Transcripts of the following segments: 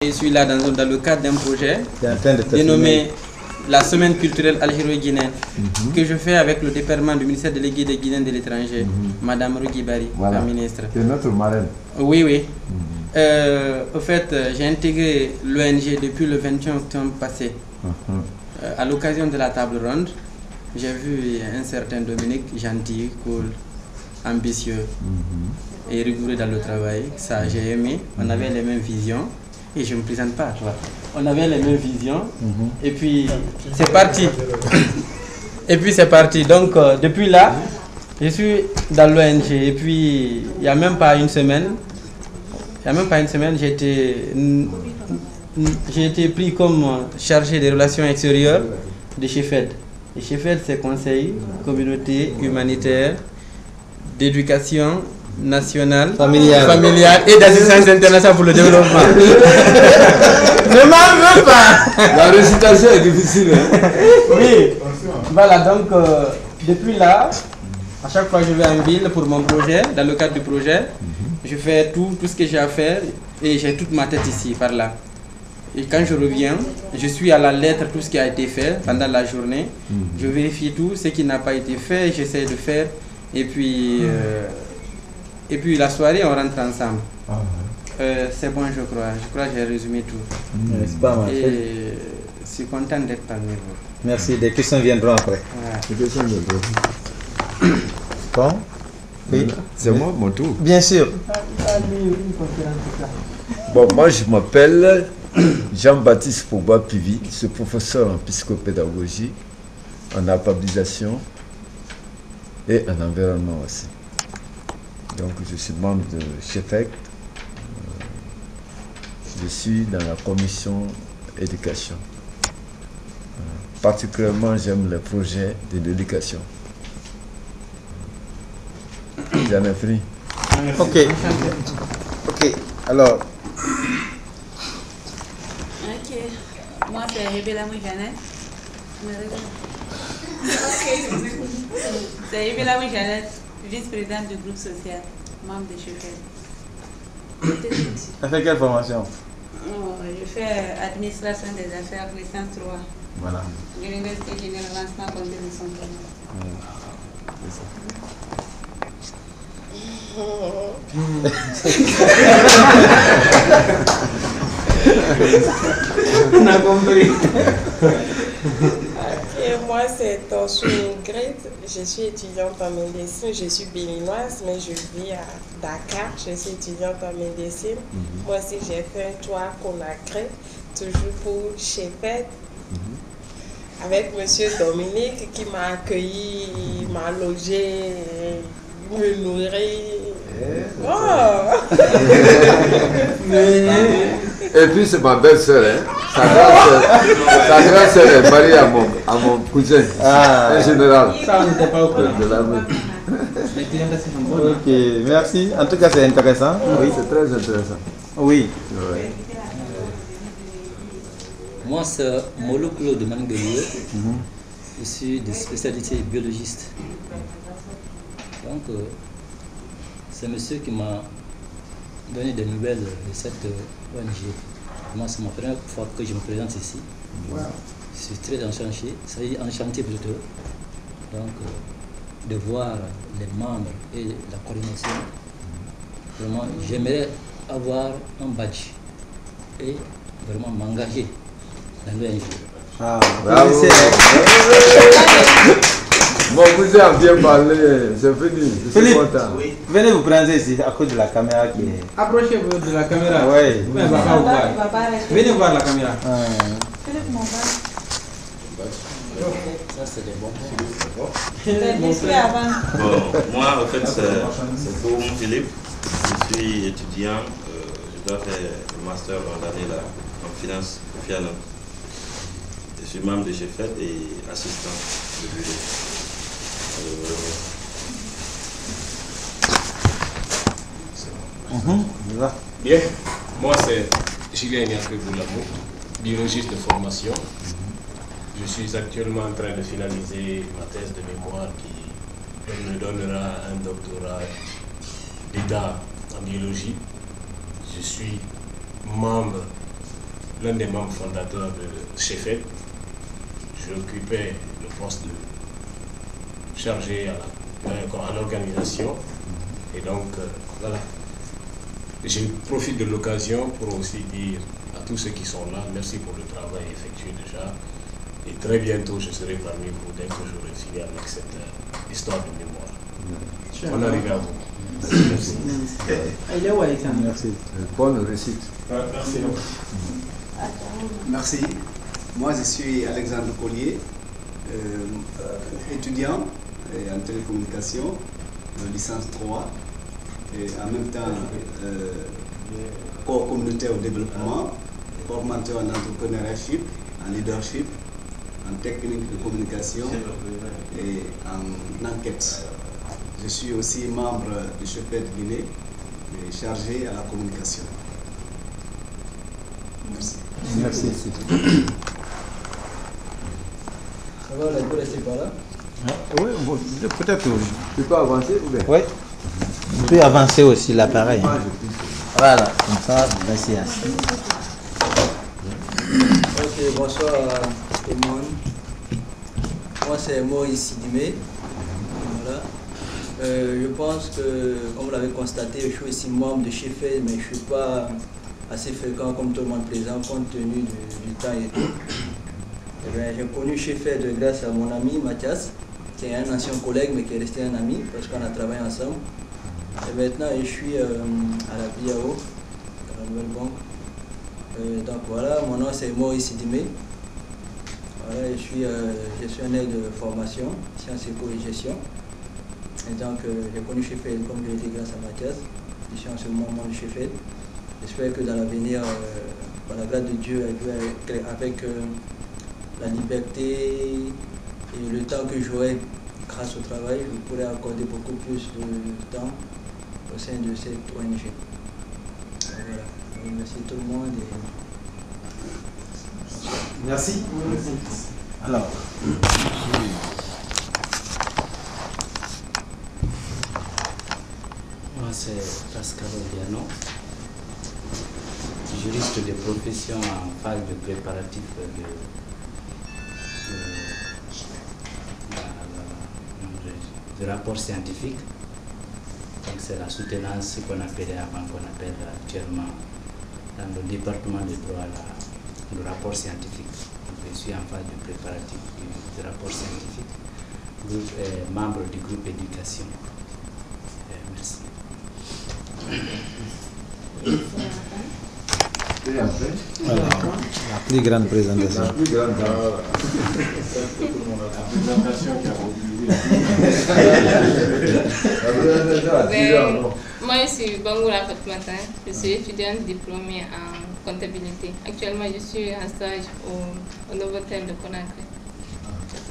Je suis là dans le cadre d'un projet dénommé la Semaine culturelle algéro-guinéenne que je fais avec le département du ministère délégué des Guinéens de l'étranger, Madame Rougui Bari, la ministre. C'est notre marraine. Oui, oui. Au fait, j'ai intégré l'ONG depuis le 21 octobre passé. À l'occasion de la table ronde, j'ai vu un certain Dominique gentil, cool, ambitieux et rigoureux dans le travail. Ça, j'ai aimé. On avait les mêmes visions. Et je ne me présente pas, tu vois. On avait les mêmes visions. Et puis, c'est parti. Et puis, c'est parti. Donc, depuis là, je suis dans l'ONG. Et puis, il n'y a même pas une semaine, j'ai été pris comme chargé des relations extérieures de Chefed. Et Chefed, c'est conseil, communauté, humanitaire, d'éducation nationale, familiale et d'assistance internationale pour le développement. Ne m'en veux pas. La récitation est difficile. Hein? Oui. Voilà, donc depuis là, à chaque fois que je vais en ville pour mon projet, dans le cadre du projet, je fais tout ce que j'ai à faire et j'ai toute ma tête ici, par là. Et quand je reviens, je suis à la lettre tout ce qui a été fait pendant la journée. Je vérifie tout ce qui n'a pas été fait, j'essaie de faire. Et puis la soirée, on rentre ensemble. C'est bon, je crois. Je crois que j'ai résumé tout. C'est pas mal. Et je suis content d'être parmi vous. Merci. Des questions viendront après. Bon. Oui. C'est moi, mon tour. Bien sûr. Bon, moi, je m'appelle Jean-Baptiste Pogba Pivi. Je suis professeur en psychopédagogie, en alphabétisation et en environnement aussi. Donc, je suis membre de Chefed. Je suis dans la commission éducation. Particulièrement, j'aime les projets de l'éducation. J'en ai fini. Ok. Ok. Alors. Ok. Moi, c'est Rebella Moujanet. C'est Rebella Moujanet, vice-présidente du groupe social, membre de Chefed. Elle fait quelle formation? Je fais administration des affaires, licence 3. Voilà. De l'Université générale Lancement Condé de son On a compris. Et moi, c'est Torchou Ingrid. Je suis étudiante en médecine. Je suis béninoise, mais je vis à Dakar. Je suis étudiante en médecine. Moi aussi, j'ai fait un tour à Conakry, toujours pour Chefed, avec monsieur Dominique qui m'a accueilli, m'a logé, me nourrit. Oh. Et puis c'est ma belle-sœur, hein? Sa grand-sœur est mariée à mon cousin, un général. Ça, on n'était pas au courant. De l'armée. Ok, merci. En tout cas, c'est intéressant. Oui, c'est très intéressant. Oui. Ouais. Moi, c'est Molo Claude Mangalio. Je suis de spécialité biologiste. Donc, c'est monsieur qui m'a donné des nouvelles de cette ONG. Moi, c'est ma première fois que je me présente ici. Je suis très enchanté plutôt. Donc, de voir les membres et la coordination. Vraiment, j'aimerais avoir un badge et vraiment m'engager dans l'ONG. Ah, Bravo. Mon cousin a bien parlé, c'est fini. Je suis content. Venez vous prendre ici à cause de la caméra qui est. Approchez-vous de la caméra. Oui. Venez voir la caméra. Ça, c'est des bons. Bon, moi, en fait, c'est pour Philippe. Je suis étudiant. Je dois faire le master en année là, en finance au FIANA. Je suis membre de Chefed et assistant de bureau. Bien, moi c'est Julien Niaké Boulamou, biologiste de formation. Je suis actuellement en train de finaliser ma thèse de mémoire qui me donnera un doctorat d'État en biologie. Je suis membre l'un des membres fondateurs de Chefed. J'occupais le poste de chargé à l'organisation. Et donc, voilà. Je profite de l'occasion pour aussi dire à tous ceux qui sont là, merci pour le travail effectué déjà. Et très bientôt, je serai parmi vous dès que j'aurai fini avec cette histoire de mémoire. On arrive à vous. Merci. Merci. Bonne réussite. Merci. Merci. Moi, je suis Alexandre Collier, étudiant en télécommunication, licence 3, et en même temps corps communautaire au développement, formateur en entrepreneurship, en leadership, en technique de communication et en enquête. Je suis aussi membre du Chefed Guinée et chargé à la communication. Merci. Merci. Ça va, on peut rester par là? Oui, bon, peut-être. Tu peux avancer ou bien? Oui. Vous pouvez avancer aussi l'appareil. Voilà, comme ça, restez assis. Ok, bonsoir à tout le monde. Moi, c'est Moïse Sidimé. Voilà. Je pense que, comme vous l'avez constaté, je suis aussi membre de Chefed, mais je ne suis pas assez fréquent comme tout le monde présent, compte tenu du temps et tout. J'ai connu Chefed grâce à mon ami Mathias, qui est un ancien collègue, mais qui est resté un ami, parce qu'on a travaillé ensemble. Et maintenant, je suis à la BIAO, à la Nouvelle Banque. Donc voilà, mon nom c'est Moïse Sidimé. Voilà, je suis gestionnaire de formation, sciences éco et gestion. Et donc, j'ai connu Chefed comme je l'ai dit grâce à Mathias. Je suis en ce moment de Chefed. J'espère que dans l'avenir, par la grâce de Dieu, avec la liberté et le temps que j'aurai grâce au travail, je pourrai accorder beaucoup plus de temps au sein de cette ONG. Voilà. Je remercie tout le monde. Merci. Alors. Moi, c'est Pascal Odiano, juriste de profession en phase de préparatif de rapport scientifique. Donc c'est la soutenance qu'on appelait avant, qu'on appelle actuellement dans le département de droit le rapport scientifique. Donc je suis en phase de préparatif du rapport scientifique, membre du groupe éducation. Merci. Et après, La plus grande présentation. la plus grande. Moi, je suis Bangoura Fatmata. Je suis étudiante diplômée en comptabilité. Actuellement, je suis en stage au Novotel de Conakry.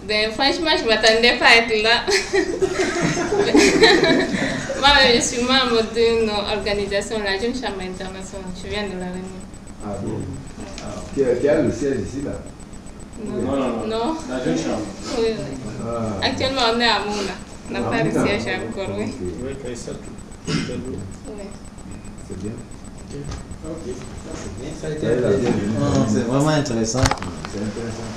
Ben, franchement, je ne m'attendais pas à être là. Moi, je suis membre d'une organisation, la Jeune Chambre Internationale. Je viens de la Réunion. Ah bon? Qui a le siège ici là? Non. La Jeune Chambre. Oui, oui. Ah. Actuellement, on est à Mouna. On n'a pas de siège encore, oui. Oui, ça tout. Oui. C'est bien. Ça a été c'est vraiment intéressant. C'est intéressant.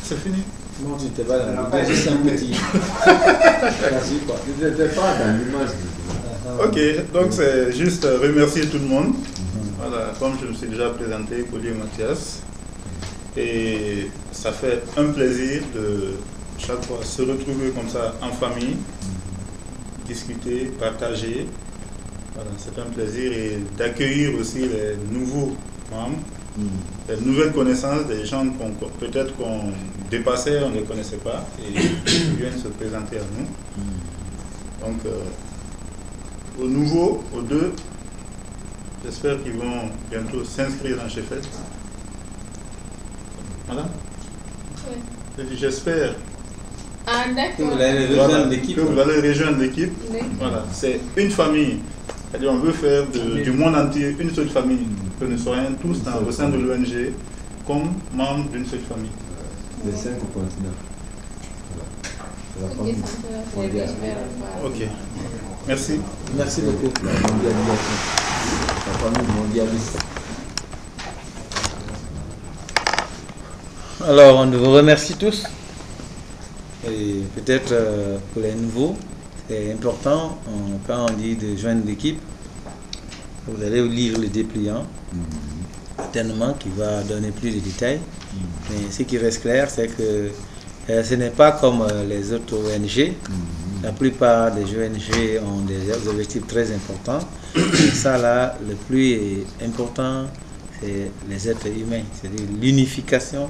C'est fini. Non, tu n'étais pas là. Tu juste un petit. Tu n'étais pas dans l'image. Ok, donc c'est juste remercier tout le monde. Voilà, comme je me suis déjà présenté, Collier Mathias. Et ça fait un plaisir de chaque fois se retrouver comme ça en famille, discuter, partager. Voilà, c'est un plaisir et d'accueillir aussi les nouveaux membres, les nouvelles connaissances, des gens peut-être qu'on dépassait, on ne les connaissait pas et ils viennent se présenter à nous. Donc, aux nouveaux, aux deux, j'espère qu'ils vont bientôt s'inscrire dans Chefed. Voilà. Oui. J'espère Ah, d'accord. Que vous allez rejoindre l'équipe. Que vous allez rejoindre l'équipe. Voilà, c'est une famille. C'est-à-dire on veut faire du monde entier une seule famille. Que nous soyons tous au sein de l'ONG comme membres d'une seule famille. Les 5 continents. Voilà. La famille mondiale. Ok. Merci. Merci beaucoup. La mondialisation. La famille mondialiste. Alors, on vous remercie tous. Et peut-être pour les nouveaux, c'est important, quand on dit de joindre l'équipe, vous allez lire le dépliant, certainement qui va donner plus de détails. Mais ce qui reste clair, c'est que ce n'est pas comme les autres ONG. La plupart des ONG ont des objectifs très importants. Et ça, là, le plus important, c'est les êtres humains, c'est-à-dire l'unification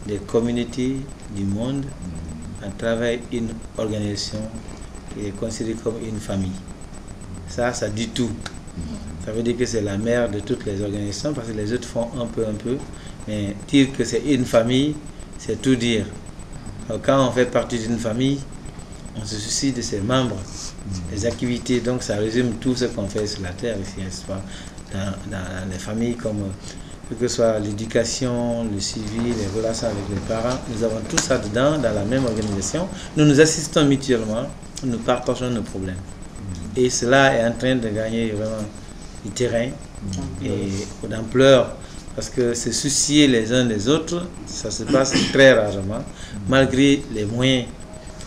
des communautés du monde à travers une organisation qui est considérée comme une famille. Ça dit tout. Ça veut dire que c'est la mère de toutes les organisations, parce que les autres font un peu, mais dire que c'est une famille, c'est tout dire. Alors, quand on fait partie d'une famille, on se soucie de ses membres, des activités, donc ça résume tout ce qu'on fait sur la terre ici, dans les familles, comme que ce soit l'éducation, le suivi, les relations avec les parents. Nous avons tout ça dedans, dans la même organisation. Nous nous assistons mutuellement, nous partageons nos problèmes. Et cela est en train de gagner vraiment du terrain et d'ampleur, parce que se soucier les uns des autres, ça se passe très rarement, malgré les moyens.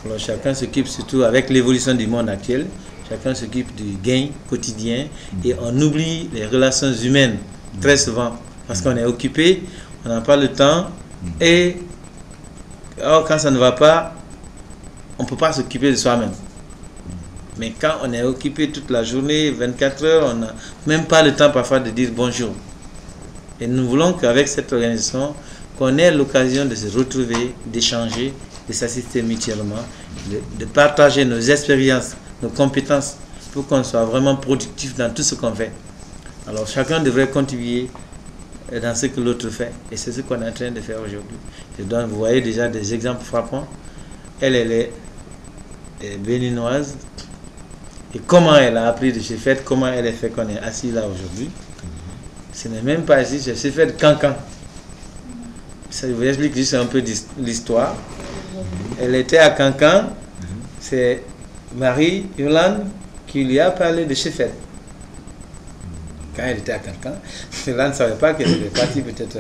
Alors chacun s'occupe, surtout avec l'évolution du monde actuel, chacun s'occupe du gain quotidien et on oublie les relations humaines très souvent, parce qu'on est occupé, on n'a pas le temps et quand ça ne va pas, on ne peut pas s'occuper de soi-même. Mais quand on est occupé toute la journée, 24 heures, on n'a même pas le temps parfois de dire bonjour. Et nous voulons qu'avec cette organisation, qu'on ait l'occasion de se retrouver, d'échanger, de s'assister mutuellement, de partager nos expériences, nos compétences, pour qu'on soit vraiment productif dans tout ce qu'on fait. Alors chacun devrait contribuer dans ce que l'autre fait. Et c'est ce qu'on est en train de faire aujourd'hui. Vous voyez déjà des exemples frappants. Elle est béninoise. Et comment elle a appris de chez Fête, comment elle a fait qu'on est assis là aujourd'hui. Ce n'est même pas ici, c'est chez Fête Cancan. Ça vous explique juste un peu l'histoire. Elle était à Cancan. C'est Marie-Yolande qui lui a parlé de chez Fête. Quand elle était à Cancan, Yolande ne savait pas qu'elle était partie peut-être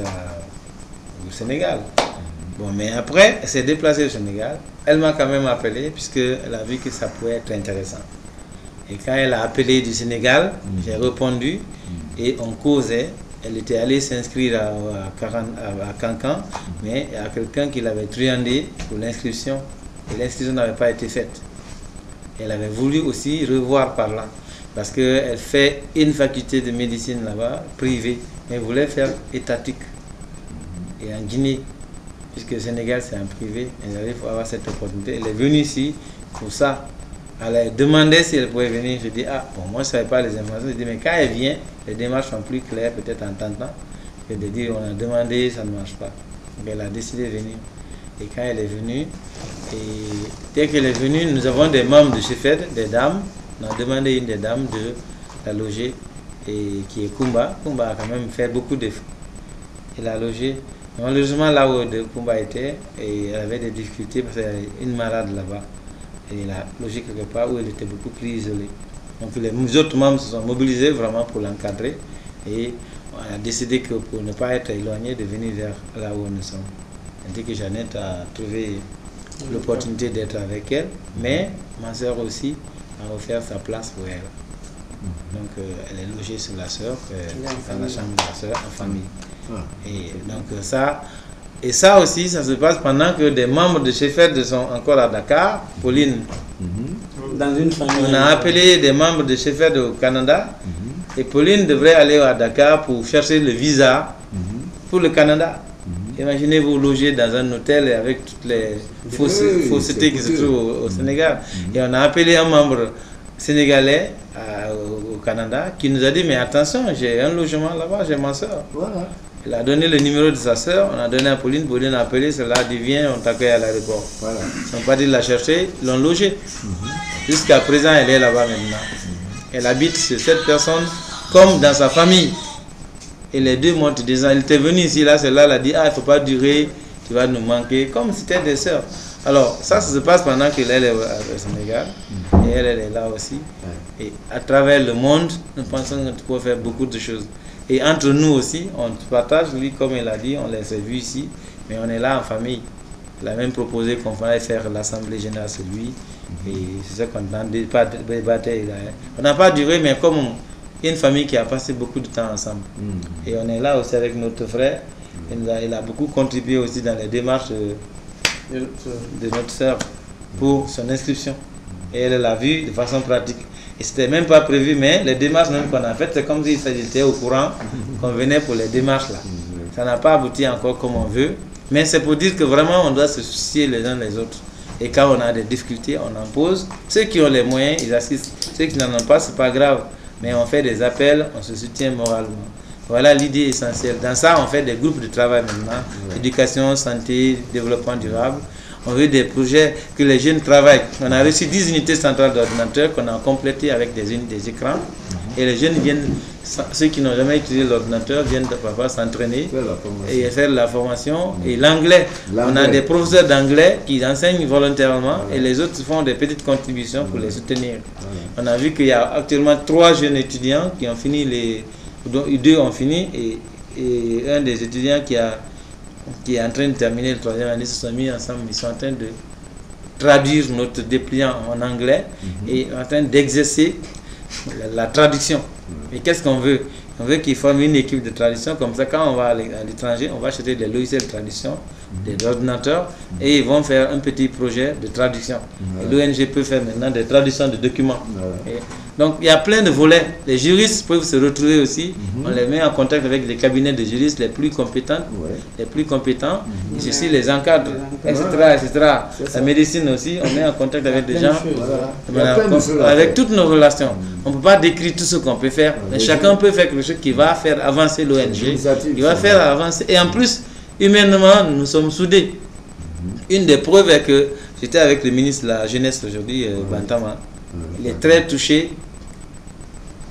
au Sénégal. Bon, mais après, elle s'est déplacée au Sénégal. Elle m'a quand même appelé, puisqu'elle a vu que ça pouvait être intéressant. Et quand elle a appelé du Sénégal, j'ai répondu et on causait. Elle était allée s'inscrire à Cancan, mais il y a quelqu'un qui l'avait truandé pour l'inscription. Et l'inscription n'avait pas été faite. Elle avait voulu aussi revoir par là, parce qu'elle fait une faculté de médecine là-bas, privée, mais elle voulait faire étatique. Et en Guinée, puisque le Sénégal c'est en privé, il faut avoir cette opportunité. Elle est venue ici pour ça. Elle a demandé si elle pouvait venir. Je dis, bon, moi je ne savais pas les informations. Je dis, mais quand elle vient, les démarches sont plus claires, peut-être en tentant, que de dire, on a demandé, ça ne marche pas. Donc elle a décidé de venir. Et quand elle est venue, et dès qu'elle est venue, nous avons des membres de chez Fed, des dames. On a demandé à une des dames de la loger, et qui est Kumba. Kumba a quand même fait beaucoup d'efforts. Elle a logé. Malheureusement, là où Kumba était, et elle avait des difficultés parce qu'elle avait une malade là-bas. Et elle a logé quelque part où elle était beaucoup plus isolée. Donc les autres membres se sont mobilisés vraiment pour l'encadrer. Et on a décidé que pour ne pas être éloigné, de venir vers là où nous sommes. Tandis que Jeannette a trouvé l'opportunité d'être avec elle, mais ma soeur aussi a offert sa place pour elle. Donc elle est logée sur la soeur, dans la chambre de la soeur, en famille. Et donc ça aussi, ça se passe pendant que des membres de chez Fed sont encore à Dakar. Pauline, dans une famille. On a appelé des membres de chez Fed au Canada. Et Pauline devrait aller à Dakar pour chercher le visa pour le Canada. Imaginez-vous loger dans un hôtel avec toutes les faussetés qui se trouvent au Sénégal. Et on a appelé un membre sénégalais au Canada qui nous a dit, mais attention, j'ai un logement là-bas, j'ai ma soeur. Voilà. Il a donné le numéro de sa soeur, on a donné à Pauline, Pauline a appelé, cela a dit viens, on t'accueille à l'aéroport. Voilà. Ils sont partis la chercher, ils l'ont logée. Jusqu'à présent, elle est là-bas maintenant. Elle habite chez cette personne comme dans sa famille. Et les deux montent des ans. Elle était venue ici, là, celle-là, elle a dit, il ne faut pas durer, tu vas nous manquer, comme c'était des sœurs. Alors, ça se passe pendant qu'elle est au Sénégal, et elle est là aussi. Et à travers le monde, nous pensons qu'on peut faire beaucoup de choses. Et entre nous aussi, on partage, lui, comme il a dit, on les a vus ici, mais on est là en famille. Il a même proposé qu'on fasse faire l'Assemblée générale, c'est lui. Et c'est ça qu'on a débatté. On n'a pas duré, mais comme une famille qui a passé beaucoup de temps ensemble. Et on est là aussi avec notre frère. Il a beaucoup contribué aussi dans les démarches de notre soeur pour son inscription. Et elle l'a vu de façon pratique. Et c'était même pas prévu, mais les démarches même qu'on a faites, c'est comme si c'était au courant qu'on venait pour les démarches là. Ça n'a pas abouti encore comme on veut, mais c'est pour dire que vraiment on doit se soucier les uns les autres. Et quand on a des difficultés, on en pose. Ceux qui ont les moyens, ils assistent. Ceux qui n'en ont pas, c'est pas grave. Mais on fait des appels, on se soutient moralement. Voilà l'idée essentielle. Dans ça, on fait des groupes de travail maintenant. Éducation, santé, développement durable. On veut des projets que les jeunes travaillent. On a reçu 10 unités centrales d'ordinateurs qu'on a complétées avec des écrans. Et les jeunes viennent, ceux qui n'ont jamais utilisé l'ordinateur, viennent parfois s'entraîner et faire la formation. Et l'anglais, on a des professeurs d'anglais qui enseignent volontairement et les autres font des petites contributions pour les soutenir. On a vu qu'il y a actuellement 3 jeunes étudiants qui ont fini, dont 2 ont fini et un des étudiants qui est en train de terminer le 3e année, se sont mis ensemble, ils sont en train de traduire notre dépliant en anglais et en train d'exercer la traduction. Mais qu'est-ce qu'on veut? On veut qu'ils forment une équipe de traduction, comme ça quand on va à l'étranger, on va acheter des logiciels de traduction, des ordinateurs, et ils vont faire un petit projet de traduction. L'ONG peut faire maintenant des traductions de documents. Donc il y a plein de volets. Les juristes peuvent se retrouver aussi. On les met en contact avec les cabinets de juristes les plus compétents, et ceci les encadre, etc. La médecine aussi, on met en contact avec des gens, avec toutes nos relations. On ne peut pas décrire tout ce qu'on peut faire, mais chacun peut faire quelque chose qui va faire avancer l'ONG, qui va faire avancer. Et en plus, humainement, nous sommes soudés. Une des preuves est que j'étais avec le ministre de la Jeunesse aujourd'hui, Bantama. Il est très touché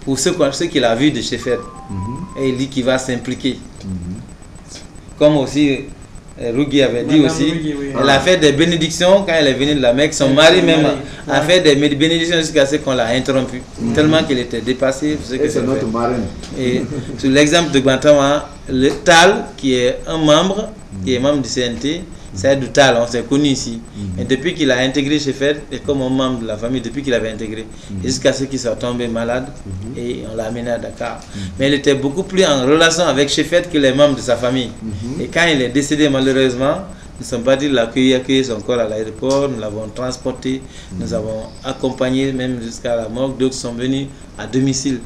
pour ce qu'il a vu de Chefed. Et il dit qu'il va s'impliquer. Comme aussi Rougui avait dit aussi, elle a fait des bénédictions quand elle est venue de la Mecque. Son mari même a fait des bénédictions jusqu'à ce qu'on l'a interrompu. Tellement qu'elle était dépassée. C'est notre marraine. Et sur l'exemple de Bantama, le Tal, qui est un membre, qui est membre du CNT, c'est du Tal, on s'est connu ici. Et depuis qu'il a intégré Chefed, et comme un membre de la famille, depuis qu'il avait intégré, jusqu'à ce qu'il soit tombé malade, et on l'a amené à Dakar. Mais il était beaucoup plus en relation avec Chefed que les membres de sa famille. Et quand il est décédé malheureusement, nous sommes partis l'accueillir, accueillir son corps à l'aéroport, nous l'avons transporté, nous avons accompagné même jusqu'à la morgue, d'autres sont venus à domicile.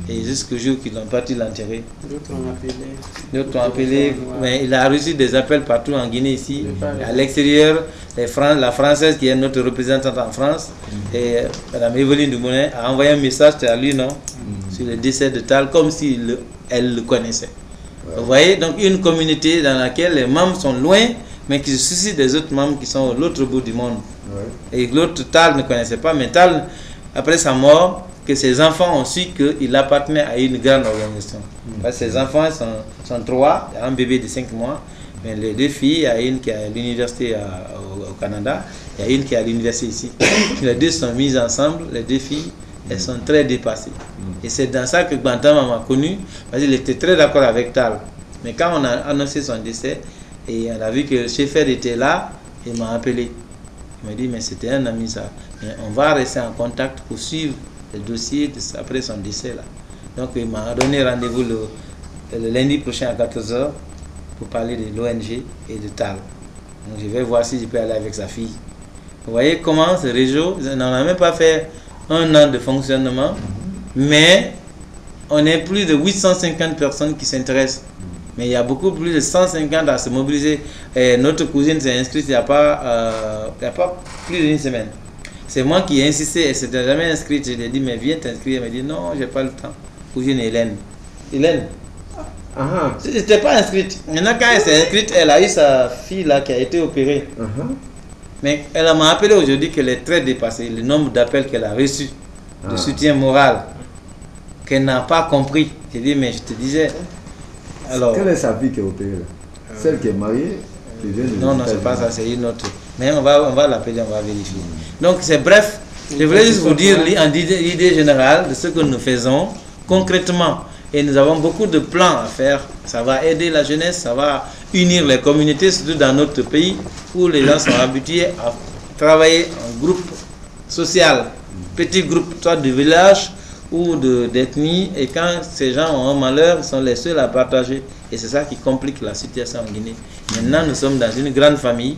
Et jusqu'au jour qu'ils ont parti l'enterrer. D'autres ont appelé. Mais il a reçu des appels partout en Guinée ici, à l'extérieur. La Française qui est notre représentante en France, et Mme Evelyne Dumoulin a envoyé un message, c'était à lui, non, sur le décès de Tal, comme si elle le connaissait. Vous voyez, donc une communauté dans laquelle les membres sont loin, mais qui se soucient des autres membres qui sont à l'autre bout du monde. Et l'autre Tal ne connaissait pas, mais Tal, après sa mort, que ses enfants ont su qu'il appartenait à une grande organisation. Parce que ses enfants sont 3, il y a un bébé de 5 mois, mais les 2 filles, il y a une qui est à l'université au Canada, il y a une qui est à l'université ici. Les 2 sont mises ensemble, les 2 filles, elles sont très dépassées. Et c'est dans ça que Bantama m'a connu, parce qu'il était très d'accord avec Tal. Mais quand on a annoncé son décès, et on a vu que Chefed était là, il m'a appelé. Il m'a dit, mais c'était un ami ça. Mais on va rester en contact pour suivre le dossier après son décès là. Donc il m'a donné rendez-vous le lundi prochain à 14 h pour parler de l'ONG et de Tal. Donc je vais voir si je peux aller avec sa fille. Vous voyez comment ce réseau, on n'a même pas fait 1 an de fonctionnement, mais on est plus de 850 personnes qui s'intéressent. Mais il y a beaucoup plus de 150 à se mobiliser. Et notre cousine s'est inscrite il n'y a pas plus d'une semaine. C'est moi qui ai insisté, elle ne s'était jamais inscrite. Je lui ai dit, mais viens t'inscrire. Elle m'a dit, non, je n'ai pas le temps. Cousine Hélène. Hélène. Je n'étais pas inscrite. Maintenant, quand elle s'est inscrite, elle a eu sa fille là qui a été opérée. Mais elle m'a appelé aujourd'hui qu'elle est très dépassée. Le nombre d'appels qu'elle a reçus de soutien moral, qu'elle n'a pas compris. J'ai dit, mais je te disais. Alors, quelle est sa fille qui est opérée? Celle qui est mariée? Non, c'est pas ça, c'est une autre. Mais on va l'appeler, on va vérifier. Donc, c'est bref. Je voulais juste vous dire l'idée générale de ce que nous faisons concrètement. Et nous avons beaucoup de plans à faire. Ça va aider la jeunesse, ça va unir les communautés, surtout dans notre pays, où les gens sont habitués à travailler en groupe social, petit groupe, soit de village ou d'ethnie. Et quand ces gens ont un malheur, ils sont les seuls à partager. Et c'est ça qui complique la situation en Guinée. Maintenant, nous sommes dans une grande famille.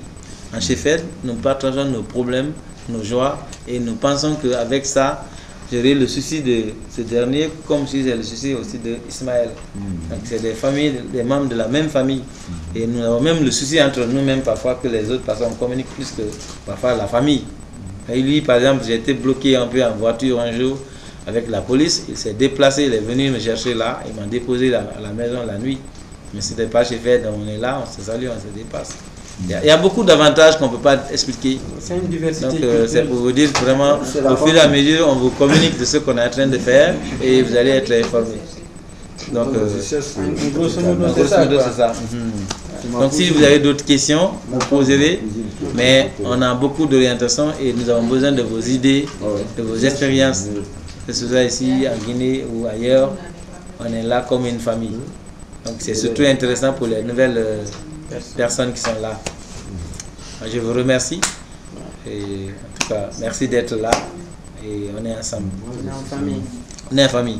En Chefed, nous partageons nos problèmes, nos joies, et nous pensons qu'avec ça, j'aurai le souci de ce dernier, comme si j'ai le souci aussi d'Ismaël. Donc c'est des familles, des membres de la même famille. Et nous avons même le souci entre nous-mêmes parfois que les autres personnes communiquent plus que parfois la famille. Et lui, par exemple, j'ai été bloqué un peu en voiture un jour avec la police. Il s'est déplacé, il est venu me chercher là, il m'a déposé à la maison la nuit. Mais ce n'était pas chez Fed, on est là, on se salue, on se dépasse. Il y a beaucoup d'avantages qu'on ne peut pas expliquer. C'est une diversité. Donc c'est pour vous dire vraiment, au fur et à mesure, on vous communique de ce qu'on est en train de faire et vous allez être informés. Donc, grosso modo, c'est ça. Donc si vous avez d'autres questions, vous poserez. Mais on a beaucoup d'orientations et nous avons besoin de vos idées, de vos expériences. Que ce soit ici, en Guinée ou ailleurs, on est là comme une famille. Donc c'est surtout intéressant pour les nouvelles personnes qui sont là. Je vous remercie. Et en tout cas, merci d'être là. Et on est ensemble. On est en famille. On est en famille.